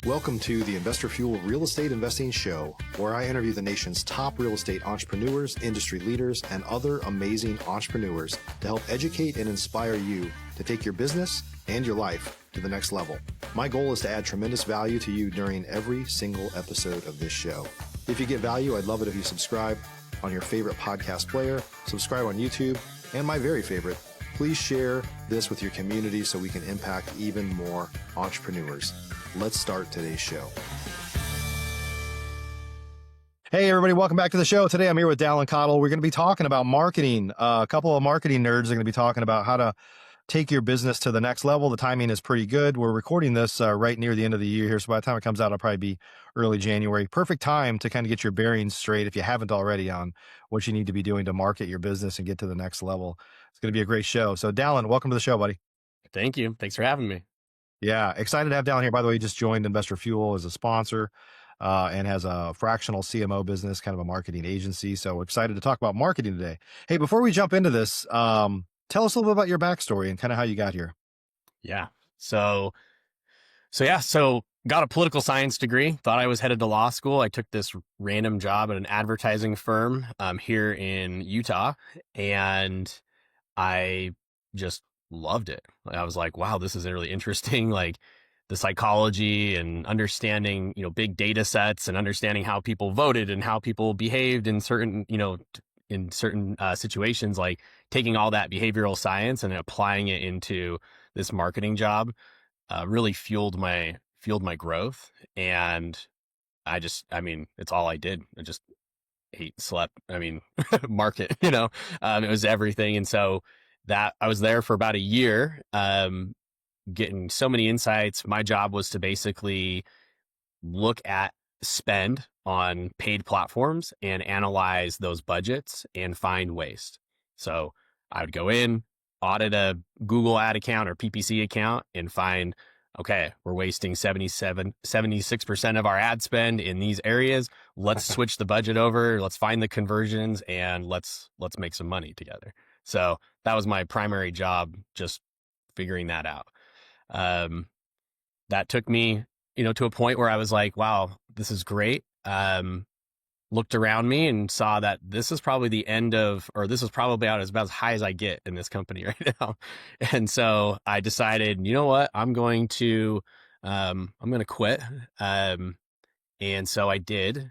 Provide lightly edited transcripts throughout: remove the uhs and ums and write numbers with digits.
Welcome to the Investor Fuel Real Estate Investing Show, where I interview the nation's top real estate entrepreneurs, industry leaders, and other amazing entrepreneurs to help educate and inspire you to take your business and your life to the next level. My goal is to add tremendous value to you during every single episode of this show. If you get value, I'd love it if you subscribe on your favorite podcast player, subscribe on YouTube, and my very favorite, please share this with your community so we can impact even more entrepreneurs. Let's start today's show. Hey, everybody. Welcome back to the show. Today, I'm here with Dallin Cottle. We're going to be talking about marketing. A couple of marketing nerds are going to be talking about how to take your business to the next level. The timing is pretty good. We're recording this right near the end of the year here. So by the time it comes out, it'll probably be early January. Perfect time to kind of get your bearings straight, if you haven't already, on what you need to be doing to market your business and get to the next level. It's going to be a great show. So Dallin, welcome to the show, buddy. Thank you. Thanks for having me. Yeah, excited to have Dallin here. By the way, he just joined Investor Fuel as a sponsor and has a fractional CMO business, kind of a marketing agency. So excited to talk about marketing today. Hey, before we jump into this, tell us a little bit about your backstory and kind of how you got here. Yeah. So got a political science degree, thought I was headed to law school. I took this random job at an advertising firm here in Utah, and I just loved it. I was like, wow, this is really interesting. Like the psychology and understanding, big data sets and understanding how people voted and how people behaved in certain, situations, like taking all that behavioral science and applying it into this marketing job, really fueled my growth. And it's all I did. I just ate, slept, market, it was everything. And so that I was there for about a year, getting so many insights. My job was to basically look at spend on paid platforms and analyze those budgets and find waste. So I would go in, audit a Google ad account or PPC account and find, okay, we're wasting 76% of our ad spend in these areas. Let's switch the budget over. Let's find the conversions and let's make some money together. So that was my primary job, just figuring that out. That took me, to a point where I was like, wow, this is great. Looked around me and saw that this is probably the end of, or this is probably about as high as I get in this company right now. And so I decided, you know what, I'm going to quit. And so I did.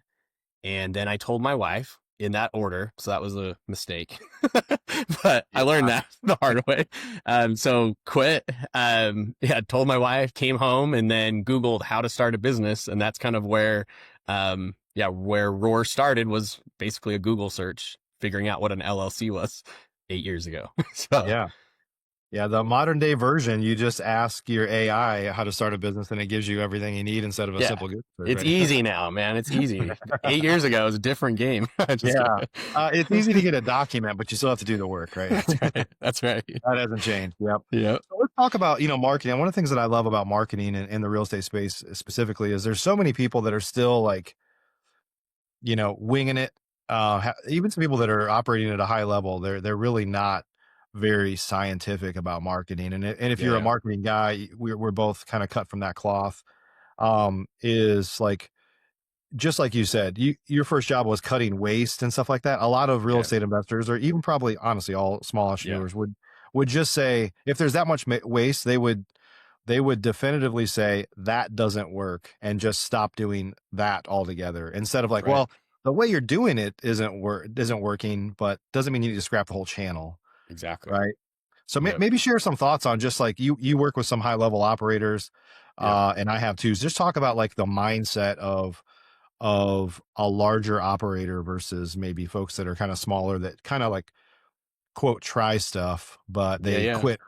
And then I told my wife in that order. So that was a mistake, but I learned that the hard way. So quit. Told my wife, came home, and then Googled how to start a business. And that's kind of where, where Roar started, was basically a Google search, figuring out what an LLC was 8 years ago. So yeah. The modern day version, you just ask your AI how to start a business and it gives you everything you need instead of a simple Google search. It's easy now, man. It's easy. 8 years ago, it was a different game. It's easy to get a document, but you still have to do the work, right? That's right. That hasn't changed. Yep. So let's talk about, marketing. One of the things that I love about marketing in the real estate space specifically is there's so many people that are still like, winging it. Even some people that are operating at a high level, they're really not very scientific about marketing. And if you're a marketing guy, we're both kind of cut from that cloth. Is like, just like you said, your first job was cutting waste and stuff like that. A lot of real estate investors, or even probably honestly all small entrepreneurs, would just say, if there's that much waste, they would definitively say that doesn't work and just stop doing that altogether, instead of like, well, the way you're doing it isn't working, but doesn't mean you need to scrap the whole channel. Exactly. Right. So maybe share some thoughts on, just like you work with some high level operators, and I have too. Just talk about like the mindset of a larger operator versus maybe folks that are kind of smaller, that kind of like, quote, try stuff, but they quit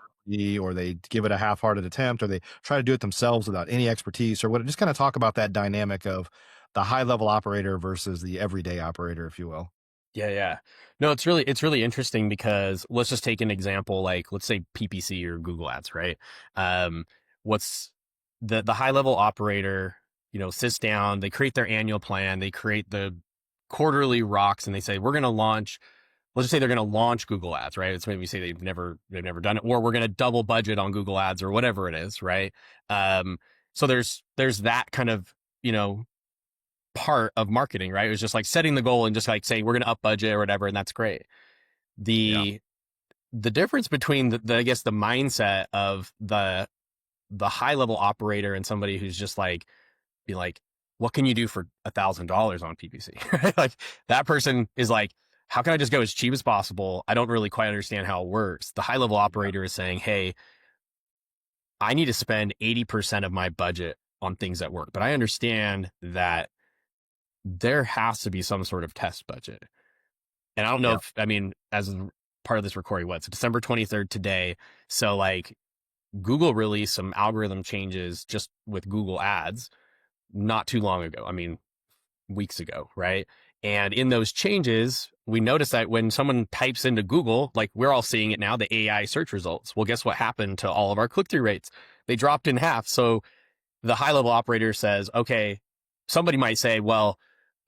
or they give it a half-hearted attempt, or they try to do it themselves without any expertise or what. Just kind of talk about that dynamic of the high level operator versus the everyday operator, if you will. Yeah. No, it's really interesting, because let's just take an example, like let's say PPC or Google ads, right? What's the high level operator, sits down, they create their annual plan, they create the quarterly rocks, and they say, we're going to launch, let's just say they're going to launch Google ads, right? It's maybe say they've never done it, or we're going to double budget on Google ads or whatever it is, right? So there's that kind of, part of marketing, right? It was just like setting the goal and just like saying we're going to up budget or whatever, and that's great. Yeah. The difference between I guess the mindset of the high level operator and somebody who's just like be like, what can you do for $1,000 on PPC? Like that person is like, how can I just go as cheap as possible? I don't really quite understand how it works. The high level Yeah. operator is saying, hey, I need to spend 80% of my budget on things that work, but I understand that there has to be some sort of test budget. And I don't know Yeah. if, I mean, as part of this recording, what's December 23rd today. So like Google released some algorithm changes just with Google ads not too long ago. I mean, weeks ago, right? And in those changes, we noticed that when someone types into Google, like we're all seeing it now, the AI search results. Well, guess what happened to all of our click-through rates? They dropped in half. So the high level operator says, okay, somebody might say, well,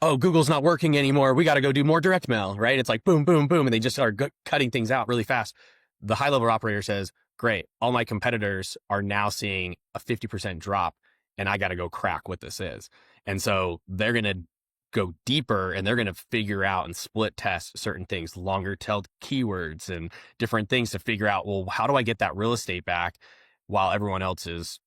oh, Google's not working anymore. We got to go do more direct mail, right? It's like boom, boom, boom. And they just start cutting things out really fast. The high level operator says, great, all my competitors are now seeing a 50% drop and I got to go crack what this is. And so they're going to go deeper and they're going to figure out and split test certain things, longer tailed keywords and different things to figure out, well, how do I get that real estate back while everyone else is,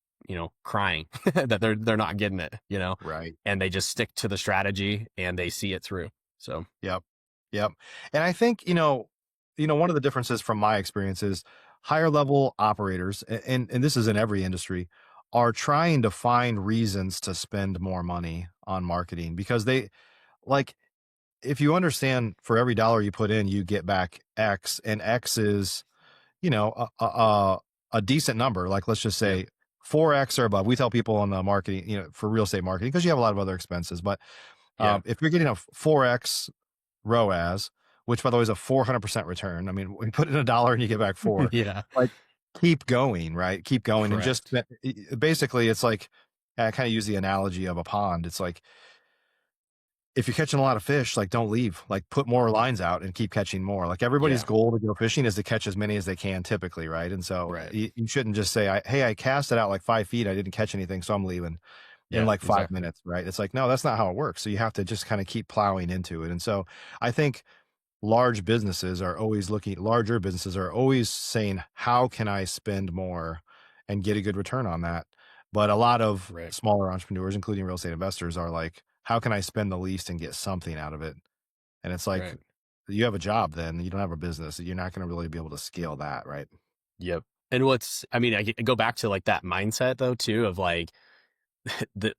crying that they're not getting it, Right. and they just stick to the strategy and they see it through. So, Yep. Yep. And I think, one of the differences from my experience is higher level operators, and this is in every industry, are trying to find reasons to spend more money on marketing because they like, if you understand for every dollar you put in, you get back X, and X is, you know, a decent number. Like, let's just yep, say 4X or above. We tell people on the marketing, for real estate marketing, because you have a lot of other expenses, but yeah, if you're getting a 4X ROAS, which by the way is a 400% return. I mean, when you put in a dollar and you get back four, yeah, like keep going, right? Keep going. And just correct. basically it's like, I kind of use the analogy of a pond. It's like, if you're catching a lot of fish, like don't leave, like put more lines out and keep catching more. Like everybody's Yeah, goal to go fishing is to catch as many as they can typically. Right. And so right. you shouldn't just say, hey, I cast it out like 5 feet. I didn't catch anything. So I'm leaving in Yeah, like five exactly. minutes. Right. It's like, no, that's not how it works. So you have to just kind of keep plowing into it. And so I think larger businesses are always saying, how can I spend more and get a good return on that? But a lot of Right, smaller entrepreneurs, including real estate investors, are like, how can I spend the least and get something out of it? And it's like, right. you have a job, then you don't have a business. You're not going to really be able to scale that. Right. Yep. And I mean, I go back to like that mindset though, too, of like the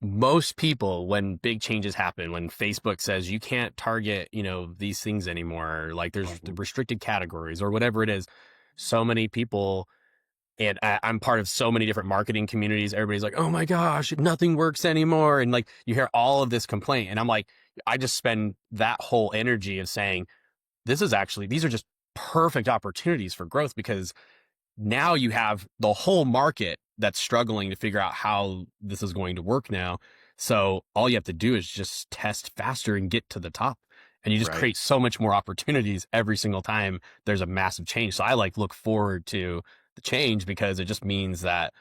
most people, when big changes happen, when Facebook says you can't target, these things anymore, like there's the Mhm. restricted categories or whatever it is, so many people, and I'm part of so many different marketing communities. Everybody's like, oh my gosh, nothing works anymore. And like, you hear all of this complaint. And I'm like, I just spend that whole energy of saying, these are just perfect opportunities for growth because now you have the whole market that's struggling to figure out how this is going to work now. So all you have to do is just test faster and get to the top. And you just Right. create so much more opportunities every single time there's a massive change. So I like look forward to the change because it just means that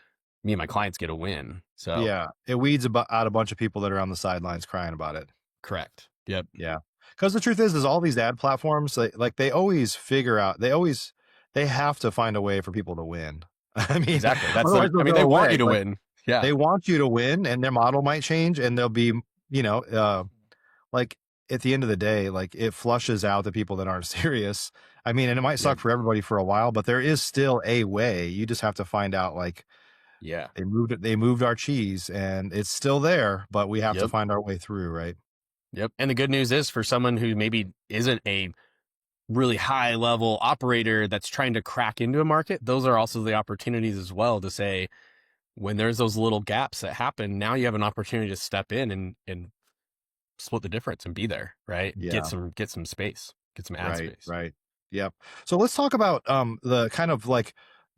me and my clients get a win. So Yeah. It weeds out a bunch of people that are on the sidelines crying about it. correct. Yep. Yeah. Because the truth is all these ad platforms, they always figure out, they have to find a way for people to win. I mean, Exactly. otherwise they'll go They want you away. to Like win. Yeah. they want you to win and their model might change and they'll be, you know, uh, like at the end of the day, like it flushes out the people that aren't serious. I mean, and it might Yep. suck for everybody for a while, but there is still a way. You just have to find out, like, Yeah. they moved our cheese and it's still there, but we have to Yep. find our way through, right? Yep. And the good news is for someone who maybe isn't a really high level operator that's trying to crack into a market, those are also the opportunities as well to say, when there's those little gaps that happen, now you have an opportunity to step in and split the difference and be there, right? Yeah. Get some space, get some ad Right, space. right. Yep. So let's talk about the kind of like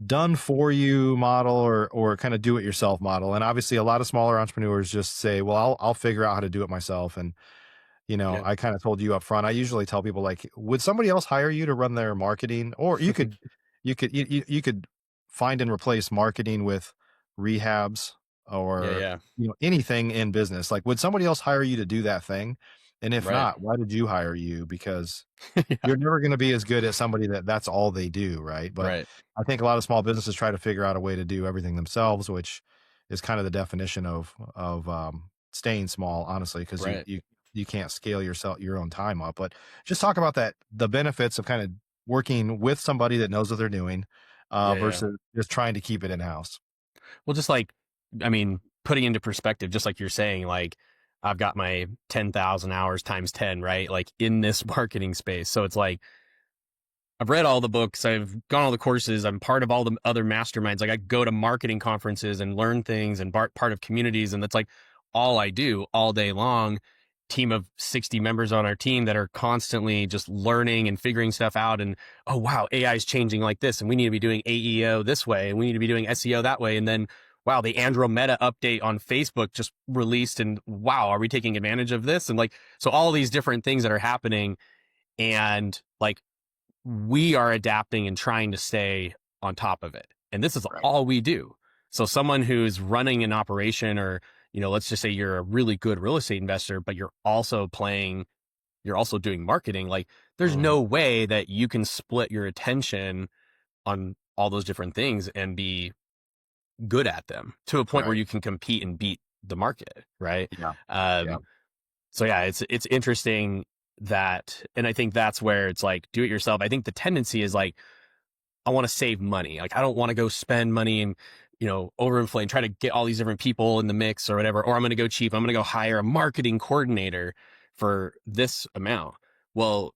done for you model or kind of do it yourself model. And obviously a lot of smaller entrepreneurs just say, well, I'll figure out how to do it myself. And Yeah. I kind of told you up front, I usually tell people like, would somebody else hire you to run their marketing? Or you could find and replace marketing with rehabs, Yeah. or, Yeah. anything in business. Like, would somebody else hire you to do that thing? And if Right. not, why did you hire you? Because Yeah. you're never gonna be as good as somebody that's all they do, right? But Right. I think a lot of small businesses try to figure out a way to do everything themselves, which is kind of the definition of staying small, honestly, because Right. you can't scale your own time up. But just talk about that, the benefits of kind of working with somebody that knows what they're doing, Yeah. Yeah. versus just trying to keep it in-house. Well, just like, I mean, putting into perspective, just like you're saying, like, I've got my 10,000 hours times 10, right? Like in this marketing space. So it's like, I've read all the books, I've gone all the courses, I'm part of all the other masterminds. Like I go to marketing conferences and learn things and part of communities. And that's like all I do all day long. Team of 60 members on our team that are constantly just learning and figuring stuff out. And, oh, wow, AI is changing like this. And we need to be doing AEO this way. And we need to be doing SEO that way. And then, wow, the Andromeda update on Facebook just released. And wow, are we taking advantage of this? And like, so all these different things that are happening. And like, we are adapting and trying to stay on top of it. And this is Right. all we do. So someone who's running an operation, or, let's just say you're a really good real estate investor, but you're also doing marketing. Like there's Mhm. no way that you can split your attention on all those different things and be good at them to a point where Right. you can compete and beat the market. Right. Yeah. Yeah. Um, so yeah, it's interesting that, and I think that's where it's like, do it yourself. I think the tendency is like, I want to save money. Like I don't want to go spend money and, overinflate and try to get all these different people in the mix or whatever. Or I'm going to go cheap. I'm going to go hire a marketing coordinator for this amount. Well,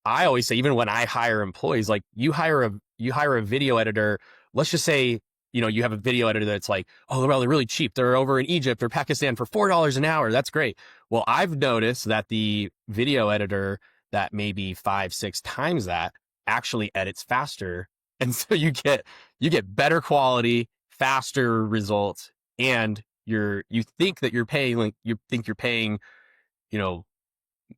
I always say, even when I hire employees, like you hire a video editor. Let's just say, you have a video editor that's like, oh, well, they're really cheap. They're over in Egypt or Pakistan for $4 an hour. That's great. Well, I've noticed that the video editor that maybe 5, 6 times that actually edits faster. And so you get better quality, faster results, and you think that you're paying, you know,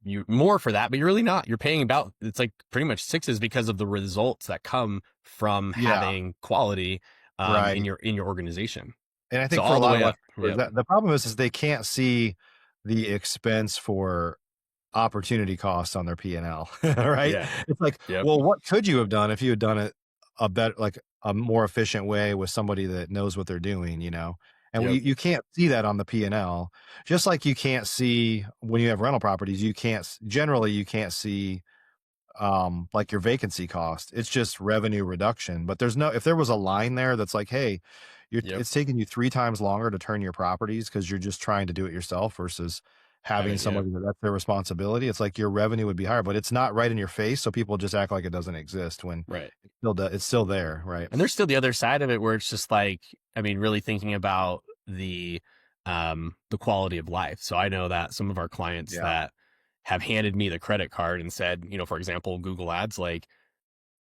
you more for that, but you're really not. You're paying about, it's like pretty much sixes because of the results that come from Yeah. having quality in Right. your organization. And I So think for a all the lot of way up. entrepreneurs, Yep. that the problem is they can't see the expense for opportunity costs on their P&L, right? Yeah. It's like, Yep. well, what could you have done if you had done it a better, like a more efficient way with somebody that knows what they're doing? And Yep. you can't see that on the P&L, just like you can't see when you have rental properties, generally you can't see like your vacancy cost. It's just revenue reduction. But if there was a line there that's like, hey, Yep. it's taking you 3 times longer to turn your properties because you're just trying to do it yourself versus Have having it. Yeah. somebody that's their responsibility. It's like your revenue would be higher, but it's not right in your face. So people just act like it doesn't exist when Right. it's still there. Right. And there's still the other side of it where it's just like, I mean, really thinking about the quality of life. So I know that some of our clients Yeah. that have handed me the credit card and said, for example, Google Ads, like,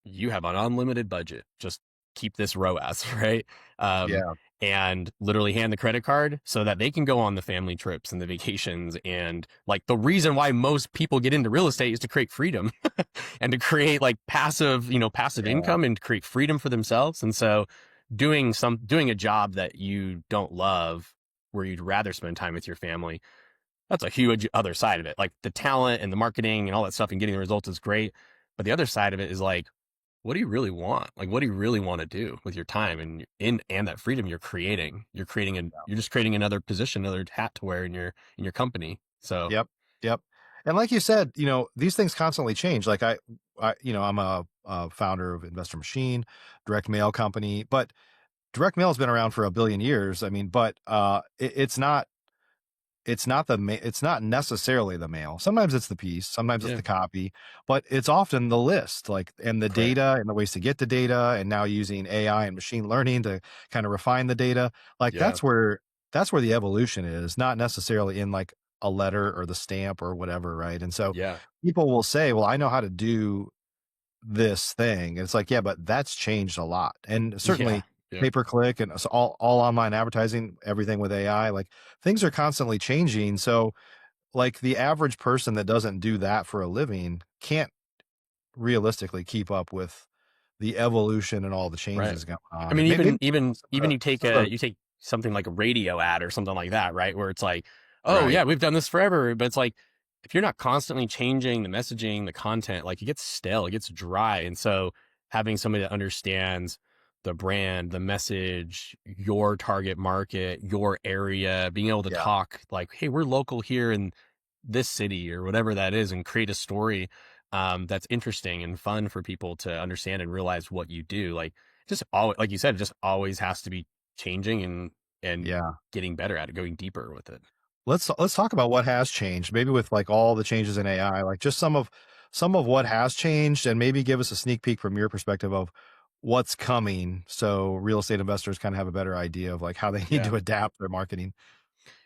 you have an unlimited budget. Just keep this ROAS, right? Um, Yeah. and literally hand the credit card so that they can go on the family trips and the vacations. And like the reason why most people get into real estate is to create freedom and to create like passive Yeah. income and to create freedom for themselves. And so doing a job that you don't love, where you'd rather spend time with your family, that's a huge other side of it. Like the talent and the marketing and all that stuff and getting the results is great. But the other side of it is like, what do you really want? Like, what do you really want to do with your time and that freedom you're creating? You're just creating another position, another hat to wear in your company. So Yep. Yep. And like you said, these things constantly change. Like I'm a founder of Investor Machine, direct mail company, but direct mail has been around for a billion years. I mean, but it's not necessarily the mail. Sometimes it's the piece, sometimes it's yeah, the copy, but it's often the list, like, and the right. data and the ways to get the data, and now using AI and machine learning to kind of refine the data. Like Yeah, that's where the evolution is, not necessarily in like a letter or the stamp or whatever, right? And so yeah, people will say, well, I know how to do this thing. And it's like, yeah, but that's changed a lot. And yeah, certainly yeah, pay per click and so all online advertising, everything with AI, like things are constantly changing. So like the average person that doesn't do that for a living can't realistically keep up with the evolution and all the Right. changes going I on. mean, And even you take some of you take something like a radio ad or something like that, right? Where it's like, oh right. yeah, we've done this forever, but it's like if you're not constantly changing the messaging, the content, like it gets stale, it gets dry. And so having somebody that understands the brand, the message, your target market, your area, being able to Yeah. talk like, hey, we're local here in this city or whatever that is, and create a story that's interesting and fun for people to understand and realize what you do. Like just all like you said, it just always has to be changing and Yeah. getting better at it, going deeper with it. Let's talk about what has changed, maybe with like all the changes in AI, like just some of what has changed, and maybe give us a sneak peek from your perspective of what's coming, so real estate investors kind of have a better idea of like how they need Yeah. to adapt their marketing.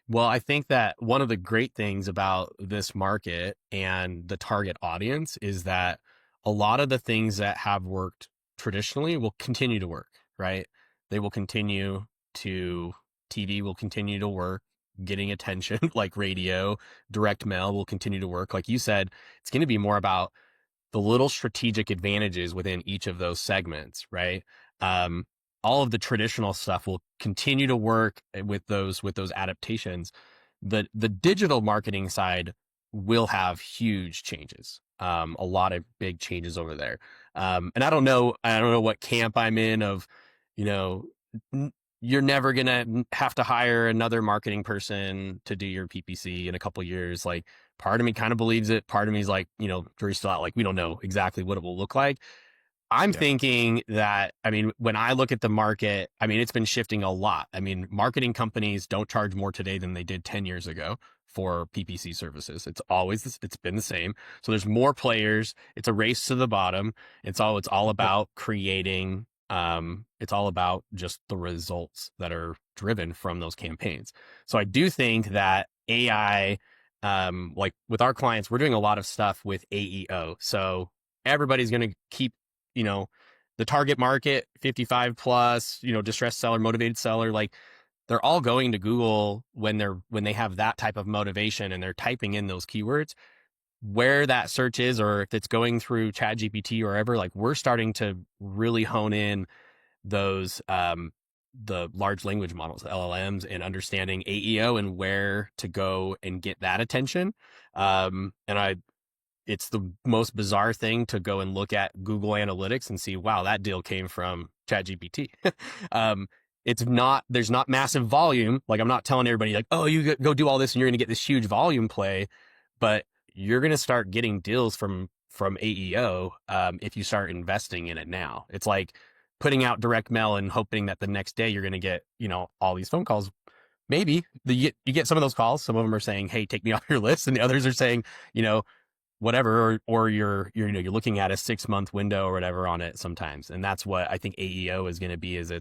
Well, I think that one of the great things about this market and the target audience is that a lot of the things that have worked traditionally will continue to work, right? They will continue to, TV will continue to work, getting attention like radio, direct mail will continue to work. Like you said, it's going to be more about the little strategic advantages within each of those segments, right? Um, all of the traditional stuff will continue to work with those adaptations. The digital marketing side will have huge changes. A lot of big changes over there. And I don't know what camp I'm in of, you know, you're never gonna have to hire another marketing person to do your PPC in a couple of years. Like part of me kind of believes it. Part of me is like, jury's still out. Like we don't know exactly what it will look like. I'm Yeah. thinking that, I mean, when I look at the market, I mean, it's been shifting a lot. I mean, marketing companies don't charge more today than they did 10 years ago for PPC services. It's been the same. So there's more players. It's a race to the bottom. It's all about creating, it's all about just the results that are driven from those campaigns. So I do think that AI, like with our clients, we're doing a lot of stuff with AEO. So everybody's going to keep, you know, the target market, 55 plus, distressed seller, motivated seller, like they're all going to Google when they have that type of motivation and they're typing in those keywords. Where that search is, or if it's going through ChatGPT or wherever, like we're starting to really hone in those the large language models, the LLMs, and understanding AEO and where to go and get that attention. And it's the most bizarre thing to go and look at Google Analytics and see, wow, that deal came from ChatGPT. There's not massive volume. Like I'm not telling everybody like, oh, you go do all this and you're going to get this huge volume play, but you're going to start getting deals from AEO if you start investing in it now. It's like putting out direct mail and hoping that the next day you're going to get, all these phone calls. Maybe you get some of those calls. Some of them are saying, hey, take me off your list. And the others are saying, whatever, or you're looking at a 6-month window or whatever on it sometimes. And that's what I think AEO is going to be, is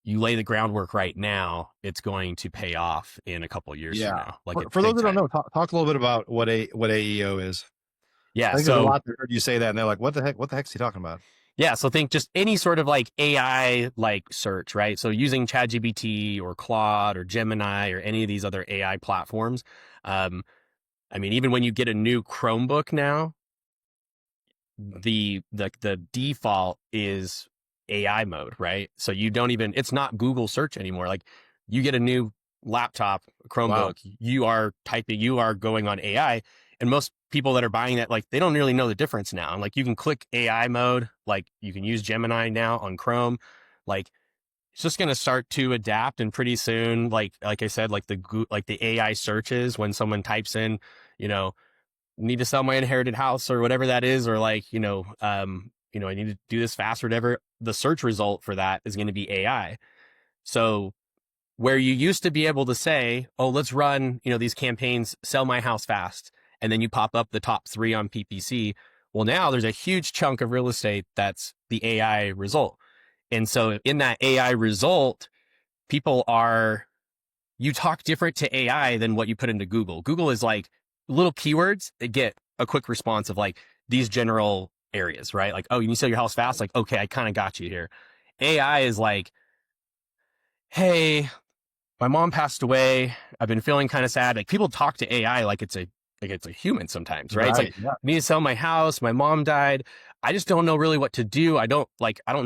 you lay the groundwork right now, it's going to pay off in a couple of years from Yeah. now. Like it's For those big that don't time. know, talk a little bit about what AEO is. Yeah. I think there's a So lot that heard you say that and they're like, what the heck's he talking about? yeah. So think just any sort of like AI like search, right? So using ChatGPT or Claude or Gemini or any of these other AI platforms. I mean, even when you get a new Chromebook now, the default is AI mode, right? So you don't even, it's not Google search anymore. Like you get a new laptop, Wow. Chromebook, you are typing, you are going on AI. And most people that are buying that, like they don't really know the difference now. And like you can click AI mode, like you can use Gemini now on Chrome. Like it's just going to start to adapt. And pretty soon, like I said, like the AI searches, when someone types in, you know, need to sell my inherited house or whatever that is, or like, I need to do this fast or whatever, the search result for that is going to be AI. So where you used to be able to say, oh, let's run, these campaigns, sell my house fast. And then you pop up the top 3 on PPC. Well, now there's a huge chunk of real estate that's the AI result. And so in that AI result, you talk different to AI than what you put into Google. Google is like little keywords that get a quick response of like these general areas, right? Like, oh, you need to sell your house fast. Like, okay, I kind of got you here. AI is like, hey, my mom passed away. I've been feeling kind of sad. Like people talk to AI like it's a human sometimes, right? It's like, Right. Yeah. I need to sell my house. My mom died. I just don't know really what to do. I don't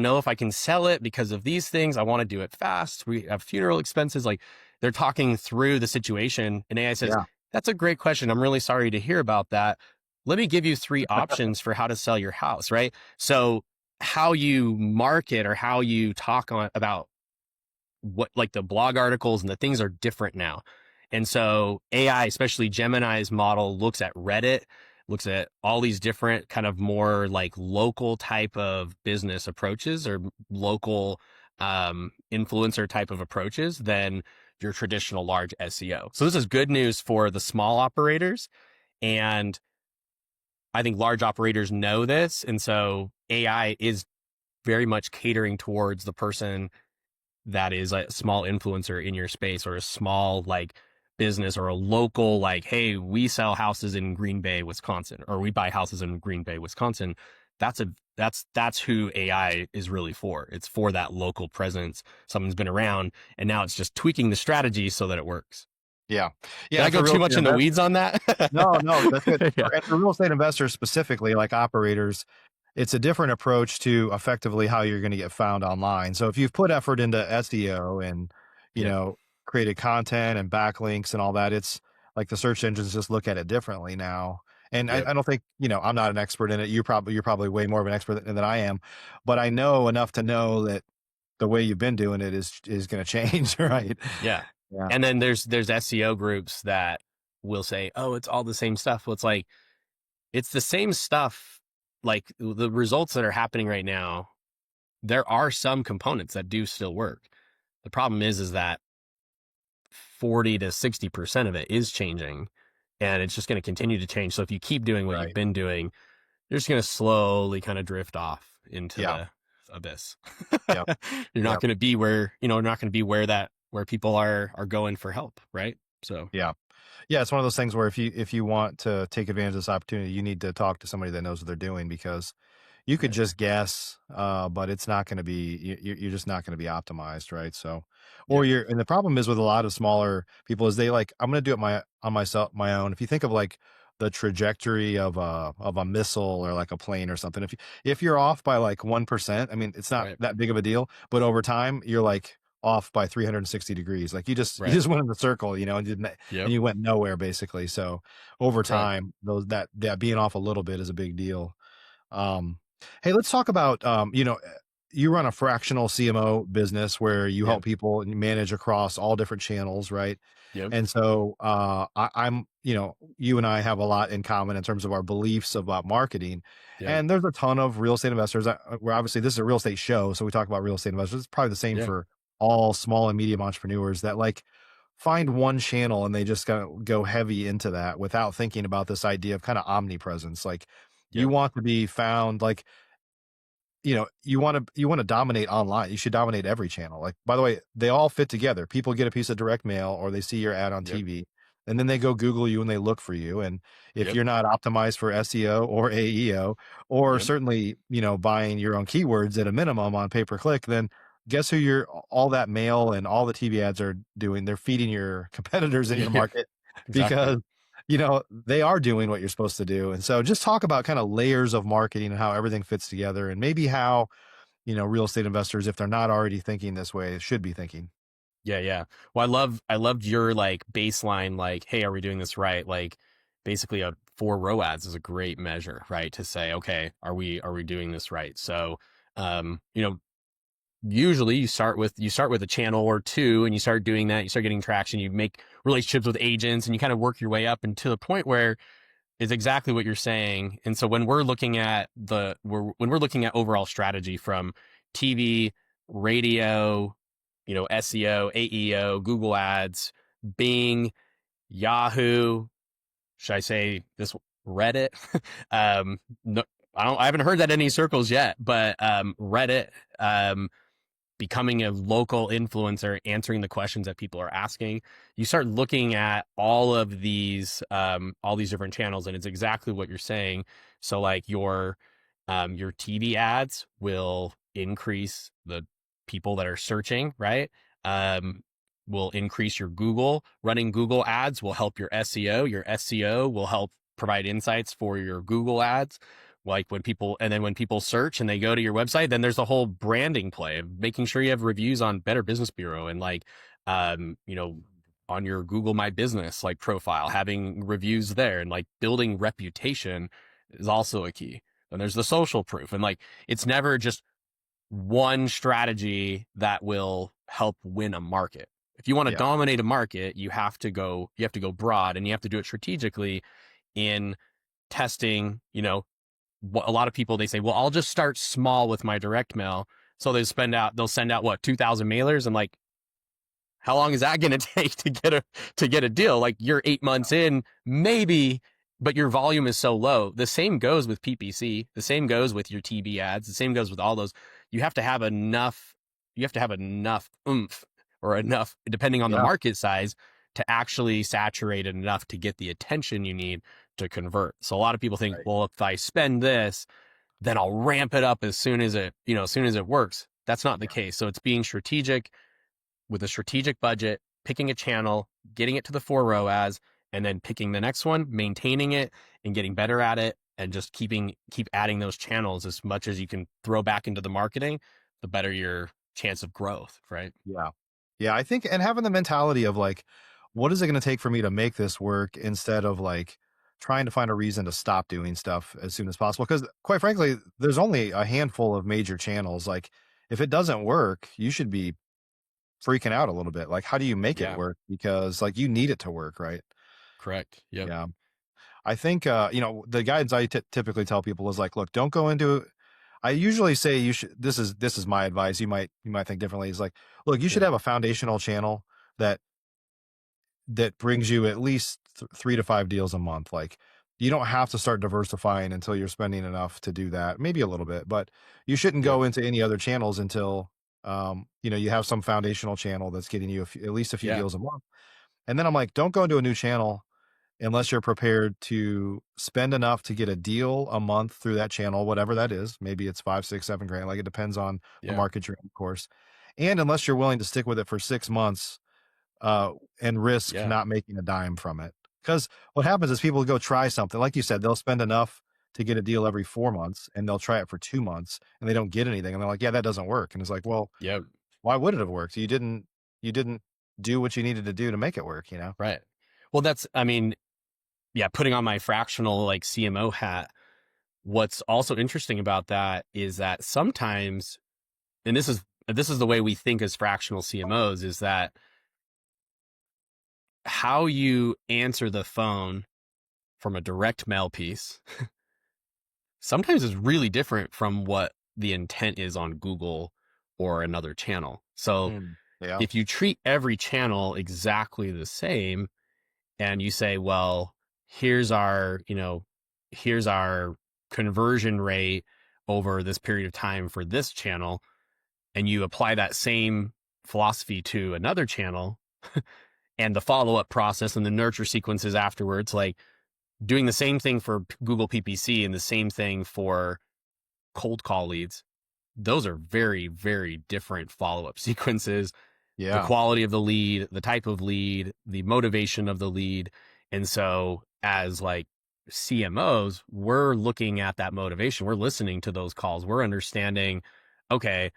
know if I can sell it because of these things. I want to do it fast. We have funeral expenses. Like, they're talking through the situation, and AI says, Yeah. that's a great question. I'm really sorry to hear about that. Let me give you 3 options for how to sell your house, right? So how you market or how you talk about what, like, the blog articles and the things are different now. And so AI, especially Gemini's model, looks at Reddit, looks at all these different kind of more like local type of business approaches or local influencer type of approaches than your traditional large SEO. So this is good news for the small operators. And I think large operators know this. And so AI is very much catering towards the person that is a small influencer in your space, or a small like business, or a local, like, hey, we sell houses in Green Bay, Wisconsin, or we buy houses in Green Bay, Wisconsin. That's who AI is really for. It's for that local presence. Someone's been around, and now it's just tweaking the strategy so that it works. Yeah. Did Yeah. I And for go real too much estate in the investors, weeds on that? no, that's good. Yeah. And for real estate investors specifically, like operators, it's a different approach to effectively how you're going to get found online. So if you've put effort into SEO and, you Yep. know, created content and backlinks and all that, it's like the search engines just look at it differently now. And Yep. I don't think, I'm not an expert in it. You're probably way more of an expert than I am, but I know enough to know that the way you've been doing it is going to change, right? Yeah. Yeah. And then there's SEO groups that will say, oh, it's all the same stuff. Well, it's like, it's the same stuff. Like, the results that are happening right now, there are some components that do still work. The problem is that 40 to 60% of it is changing, and it's just going to continue to change. So if you keep doing what you've Right. been doing, you're just going to slowly kind of drift off into Yeah. the abyss. Yep. You're not Yep. going to be where people are going for help, right? So Yeah. Yeah, it's one of those things where if you want to take advantage of this opportunity, you need to talk to somebody that knows what they're doing, because you could yeah, just guess, but it's not going to be you're just not going to be optimized, right? So, or yep, and the problem is with a lot of smaller people is they like, I'm going to do it on myself, my own. If you think of like the trajectory of a missile or like a plane or something, if you're off by like 1%, I mean, it's not right, that big of a deal, but over time you're like off by 360 degrees. Like you right, just went in the circle, and yep, and you went nowhere basically. So over right, time, that being off a little bit is a big deal. Um, Hey, let's talk about, you run a fractional CMO business where you yeah, help people and you manage across all different channels, right? yep, And so, I'm, you and I have a lot in common in terms of our beliefs about marketing. yep, And there's a ton of real estate investors. Where obviously this is a real estate show, so we talk about real estate investors. It's probably the same yeah, for all small and medium entrepreneurs that like find one channel and they just go heavy into that without thinking about this idea of kind of omnipresence. Like, you yep, want to be found, like, you want to dominate online. You should dominate every channel. Like, by the way, they all fit together. People get a piece of direct mail or they see your ad on yep, TV, and then they go Google you and they look for you. And if yep, you're not optimized for SEO or AEO, or yep, certainly, buying your own keywords at a minimum on pay per click, then guess who all that mail and all the TV ads are doing? They're feeding your competitors in your yeah, market, exactly. because they are doing what you're supposed to do. And so just talk about kind of layers of marketing and how everything fits together, and maybe how, real estate investors, if they're not already thinking this way, should be thinking. Yeah, yeah. Well, I loved your like baseline, like, hey, are we doing this right? Like, basically a 4 row ads is a great measure, right? To say, okay, are we doing this right? So, um, you know, usually you start with a channel or two, and you start doing that, you start getting traction, you make relationships with agents, and you kind of work your way up until the point where it's exactly what you're saying. And so when we're looking at overall strategy from TV, radio, SEO, AEO, Google Ads, Bing, Yahoo, should I say this, Reddit? No, I haven't heard that in any circles yet, but Reddit, um, becoming a local influencer, answering the questions that people are asking. You start looking at all these different channels, and it's exactly what you're saying. So like your TV ads will increase the people that are searching, right? Will increase your Google. Running Google ads will help your SEO. Your SEO will help provide insights for your Google ads, like when people search and they go to your website, then there's a whole branding play of making sure you have reviews on Better Business Bureau and like, you know, on your Google My Business like profile, having reviews there, and like building reputation is also a key. And there's the social proof, and like, it's never just one strategy that will help win a market. If you want to Yeah. dominate a market, you have to go broad, and you have to do it strategically in testing. You know, a lot of people, they say, well, I'll just start small with my direct mail. So they'll send out what, 2,000 mailers, and like, how long is that going to take to get a deal? Like, you're 8 months in, maybe, but your volume is so low. The same goes with PPC. The same goes with your TV ads. The same goes with all those. You have to have enough. You have to have enough oomph, or enough, depending on the Yeah. market size, to actually saturate it enough to get the attention you need to convert. So a lot of people think, Right. well, if I spend this, then I'll ramp it up as soon as it works. That's not the Yeah. case. So it's being strategic with a strategic budget, picking a channel, getting it to the 4 ROAS, and then picking the next one, maintaining it and getting better at it, and just keep adding those channels as much as you can throw back into the marketing, the better your chance of growth, right? Yeah. Yeah. I think, and having the mentality of like, what is it going to take for me to make this work, instead of like trying to find a reason to stop doing stuff as soon as possible. Because quite frankly, there's only a handful of major channels. Like, if it doesn't work, you should be freaking out a little bit. Like, how do you make it Yeah, work? Because like, you need it to work, right? correct. Yep. Yeah. I think, the guidance I typically tell people is like, look, don't go into, I usually say you should, this is my advice. You might think differently. Is like, look, you should Yeah. have a foundational channel that brings you at least 3 to 5 deals a month. Like, you don't have to start diversifying until you're spending enough to do that. Maybe a little bit, but you shouldn't Yep. go into any other channels until, you have some foundational channel that's getting you at least a few Yeah. deals a month. And then I'm like, don't go into a new channel unless you're prepared to spend enough to get a deal a month through that channel, whatever that is. Maybe it's 5, 6, 7 grand. Like, it depends on the Yeah. market you're in, of course. And unless you're willing to stick with it for 6 months, and risk Yeah. not making a dime from it. Because what happens is people go try something. Like you said, they'll spend enough to get a deal every 4 months, and they'll try it for 2 months, and they don't get anything. And they're like, yeah, that doesn't work. And it's like, well, Yep. why would it have worked? You didn't do what you needed to do to make it work. Right. Well, I mean, yeah, putting on my fractional like CMO hat, what's also interesting about that is that sometimes, and this is the way we think as fractional CMOs, is that how you answer the phone from a direct mail piece sometimes is really different from what the intent is on Google or another channel. So Mm. Yeah. if you treat every channel exactly the same, and you say, well, here's our, here's our conversion rate over this period of time for this channel, and you apply that same philosophy to another channel, and the follow-up process and the nurture sequences afterwards, like doing the same thing for Google PPC and the same thing for cold call leads, those are very, very different follow-up sequences. The Yeah. quality of the lead, the type of lead, the motivation of the lead. And so as like CMOs, we're looking at that motivation. We're listening to those calls. We're understanding, okay,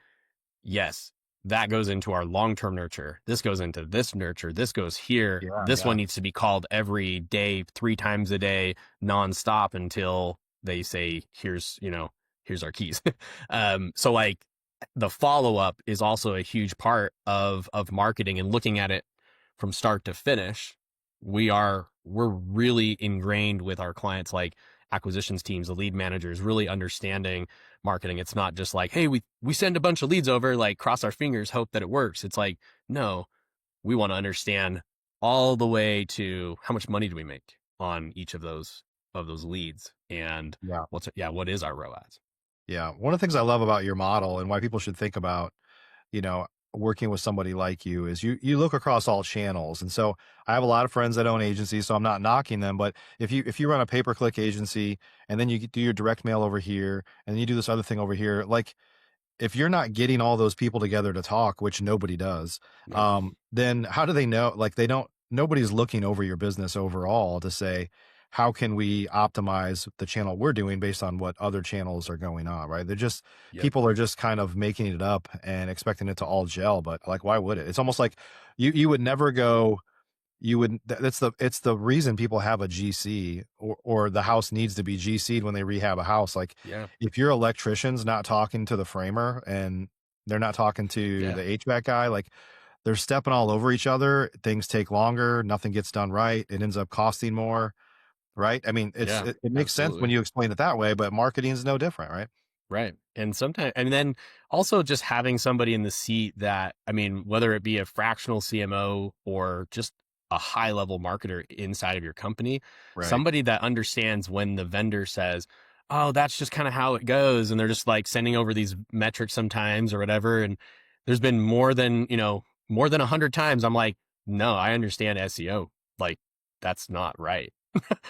yes, that goes into our long-term nurture. This goes into this nurture. This goes here. Yeah. This Yeah. one needs to be called every day, 3 times a day, nonstop, until they say, here's our keys. So like, the follow-up is also a huge part of marketing, and looking at it from start to finish. We're really ingrained with our clients, like acquisitions teams, the lead managers, really understanding marketing. It's not just like, hey, we send a bunch of leads over, like cross our fingers, hope that it works. It's like, no, we want to understand all the way to how much money do we make on each of those leads, and Yeah. what is our ROAS? Yeah. One of the things I love about your model, and why people should think about, you know, working with somebody like you, is you look across all channels. And so I have a lot of friends that own agencies, so I'm not knocking them, but if you run a pay-per-click agency, and then you do your direct mail over here, and then you do this other thing over here, like, if you're not getting all those people together to talk, which nobody does, Nope. then how do they know? Like, nobody's looking over your business overall to say, how can we optimize the channel we're doing based on what other channels are going on, right? They're just, Yep. people are just kind of making it up and expecting it to all gel, but like, why would it? It's almost like you would never go, you would, it's the reason people have a GC, or the house needs to be GC'd when they rehab a house. Like, Yeah. if your electrician's not talking to the framer and they're not talking to the HVAC guy, like, they're stepping all over each other. Things take longer. Nothing gets done right. It ends up costing more. Right. I mean, Yeah, it makes sense when absolutely. you explain it that way, but marketing is no different. Right. Right. And sometimes, and then also just having somebody in the seat that, I mean, whether it be a fractional CMO or just a high level marketer inside of your company, Right. somebody that understands when the vendor says, oh, that's just kind of how it goes. And they're just like sending over these metrics sometimes or whatever. And there's been more than 100 times I'm like, no, I understand SEO. Like, that's not right.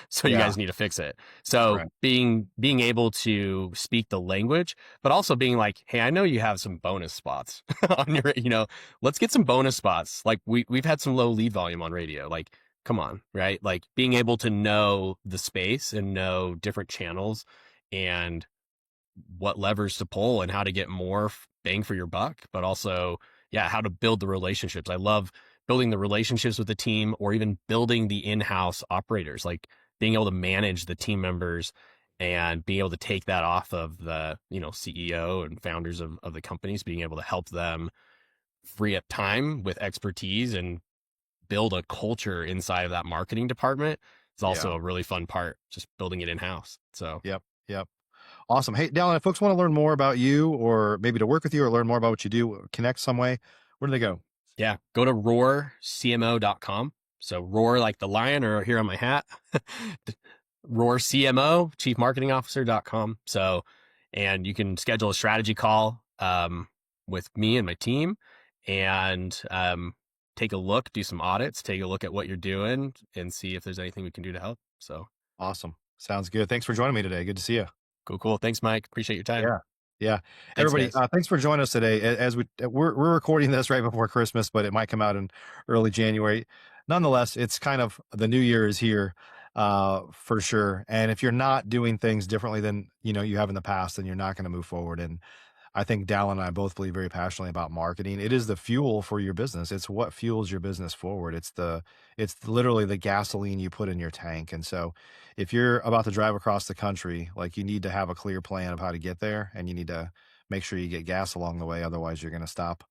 So you Yeah. guys need to fix it. So Right. being able to speak the language, but also being like, hey, I know you have some bonus spots on your, let's get some bonus spots. Like we've had some low lead volume on radio. Like, come on, right? Like being able to know the space and know different channels and what levers to pull and how to get more bang for your buck, but also, yeah, how to build the relationships. I love building the relationships with the team, or even building the in-house operators, like being able to manage the team members and being able to take that off of the, CEO and founders of the companies, being able to help them free up time with expertise and build a culture inside of that marketing department is also Yeah. a really fun part, just building it in-house. So Yep. Yep. Awesome. Hey, Dallin, if folks want to learn more about you, or maybe to work with you, or learn more about what you do, connect some way, where do they go? yeah, go to roarcmo.com. So roar like the lion, or here on my hat, roar CMO, chief marketing officer.com. So, and you can schedule a strategy call with me and my team, and take a look, do some audits, take a look at what you're doing and see if there's anything we can do to help. So Awesome. Sounds good. Thanks for joining me today. Good to see you. cool. Thanks, Mike. Appreciate your time. Yeah. Yeah. Thanks, Everybody, guys. thanks for joining us today. As we're recording this right before Christmas, but it might come out in early January. Nonetheless, it's kind of, the new year is here, for sure. And if you're not doing things differently than, you have in the past, then you're not going to move forward. And I think Dallin and I both believe very passionately about marketing. It is the fuel for your business. It's what fuels your business forward. It's literally the gasoline you put in your tank. And so if you're about to drive across the country, like, you need to have a clear plan of how to get there, and you need to make sure you get gas along the way. Otherwise, you're going to stop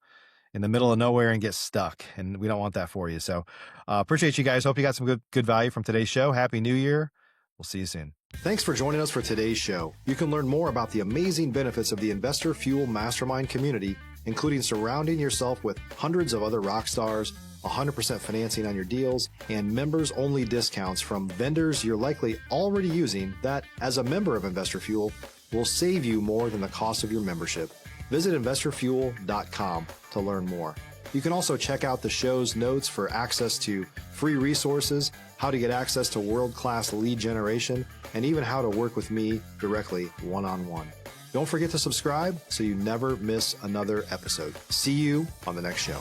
in the middle of nowhere and get stuck. And we don't want that for you. So appreciate you guys. Hope you got some good value from today's show. Happy New Year. We'll see you soon. Thanks for joining us for today's show. You can learn more about the amazing benefits of the Investor Fuel Mastermind community, including surrounding yourself with hundreds of other rock stars, 100% financing on your deals, and members-only discounts from vendors you're likely already using that, as a member of Investor Fuel, will save you more than the cost of your membership. Visit investorfuel.com to learn more. You can also check out the show's notes for access to free resources, how to get access to world-class lead generation, and even how to work with me directly one-on-one. Don't forget to subscribe so you never miss another episode. See you on the next show.